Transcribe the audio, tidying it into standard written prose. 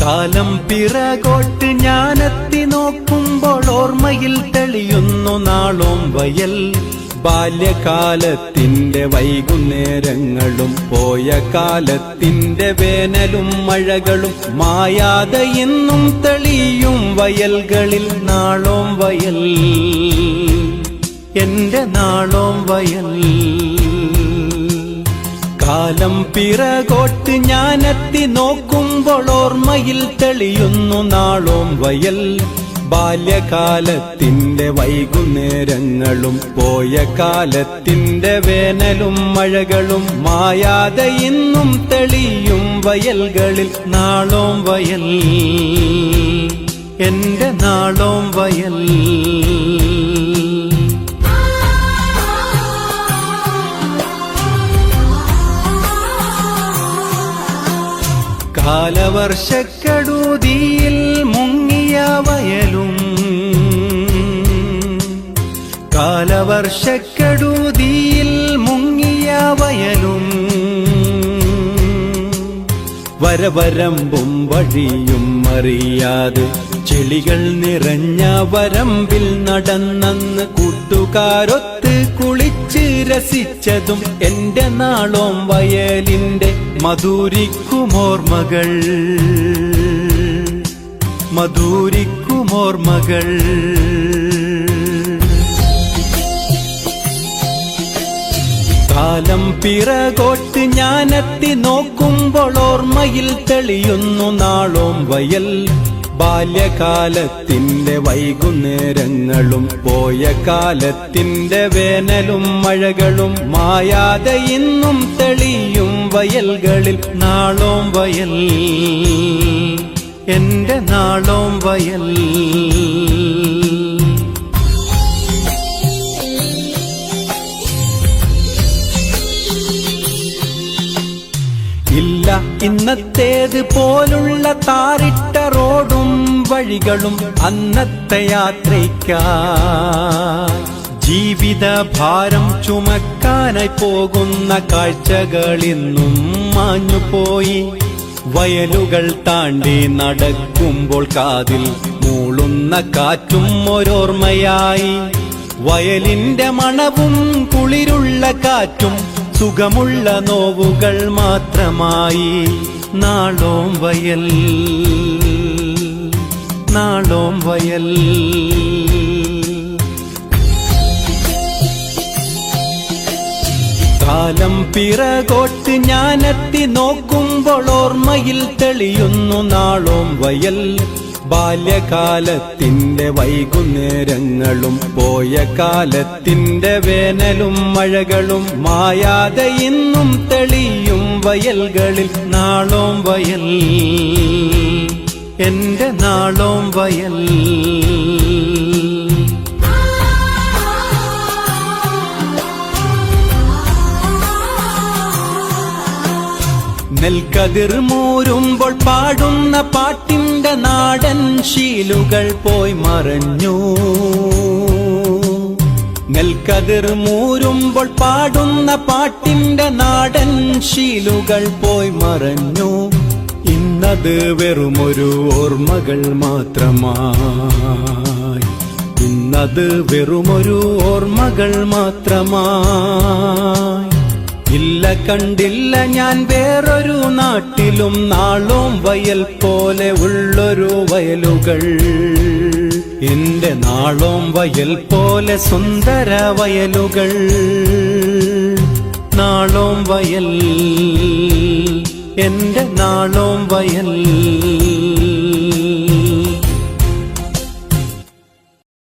കാലം പിറകോട്ട് ഞാനെത്തി നോക്കുമ്പോൾ ഓർമ്മയിൽ തെളിയുന്നു നാളും വയൽ. ബാല്യകാലത്തിന്റെ വൈകുന്നേരങ്ങളും പോയ കാലത്തിന്റെ വേനലും മഴകളും മായാതെ എന്നും തെളിയും വയൽകളിൽ. നാളോം വയൽ, എന്റെ നാളോം വയൽ. കാലം പിറകോട്ട് ഞാനെത്തി നോക്കുമ്പോൾ ഓർമ്മയിൽ തെളിയുന്നു നാളോം വയൽ. ബാല്യകാലത്തിന്റെ വൈകുന്നേരങ്ങളും പോയ കാലത്തിന്റെ വേനലും മഴകളും മായാതെ ഇന്നും തെളിയും വയൽകളിൽ. നാളോം വയൽ, എന്റെ നാളോം വയൽ. കാലവർഷക്കെടുതിയിൽ മുങ്ങിയ വയലും, കാലവർഷക്കെടുതിയിൽ മുങ്ങിയ വയലും, വരവരമ്പും വഴിയും അറിയാതെ ചെളികൾ നിറഞ്ഞ വരമ്പിൽ നടന്നന്ന് കൂട്ടുകാരൊത്ത് കുളിച്ച് രസിച്ചതും എന്റെ നാളോം വയലിന്റെ മധുരിക്കുമോർമകൾ, മധുരിക്കുമോർമകൾ. കാലം പിറകോട്ട് ഞാനെത്തി നോക്കുമ്പോൾ ഓർമ്മയിൽ തെളിയുന്നു നാളോം വയൽ. ബാല്യകാലത്തിന്റെ വൈകുന്നേരങ്ങളും പോയ കാലത്തിന്റെ വേനലും മഴകളും മായാതെ ഇന്നും തെളിയും വയൽകളിൽ. നാളോം വയൽ, എന്റെ നാളോം വയൽ. ഇല്ല ഇന്നത്തേത് പോലുള്ള താറിട്ട റോഡും വഴികളും അന്നത്തെ യാത്രയ്ക്കാ ജീവിത ഭാരം ചുമക്കാനായി പോകുന്ന കാഴ്ചകളിന്നും മാഞ്ഞുപോയി. വയലുകൾ താണ്ടി നടക്കുമ്പോൾ കാതിൽ മൂളുന്ന കാറ്റും ഒരോർമ്മയായി. വയലിന്റെ മണവും കുളിരുള്ള കാറ്റും സുഖമുള്ള നോവുകൾ മാത്രമായി. നാളോം വയൽ, നാളോം വയൽ. കാലം പിറകോട്ട് ഞാനെത്തി നോക്കുമ്പോൾ ഓർമ്മയിൽ തെളിയുന്നു നാളോം വയൽ. ബാല്യകാലത്തിന്റെ വൈകുന്നേരങ്ങളും പോയ കാലത്തിന്റെ വേനലും മഴകളും മായാതെ ഇന്നും തെളിയും വയൽകളിൽ. നാളോം വയൽ, എന്റെ നാളോം വയൽ. നെൽക്കതിർ മൂരുമ്പോൾ പാടുന്ന പാട്ടിന്റെ നാടൻ ശീലുകൾ പോയി മറഞ്ഞു. നെൽക്കതിർ മൂരുമ്പോൾ പാടുന്ന പാട്ടിന്റെ നാടൻ ശീലുകൾ പോയി മറഞ്ഞു. ഇന്നത് വെറുമൊരു ഓർമ്മകൾ മാത്രമായി, ഇന്നത് വെറുമൊരു ഓർമ്മകൾ മാത്രമായി. ഇല്ല കണ്ടില്ല ഞാൻ വേറൊരു നാട്ടിലും നാളോം വയൽ പോലെ ഉള്ളൊരു വയലുകൾ. എന്റെ നാളോം വയൽ പോലെ സുന്ദര വയലുകൾ. നാളോം വയൽ, എന്റെ നാളോം വയൽ.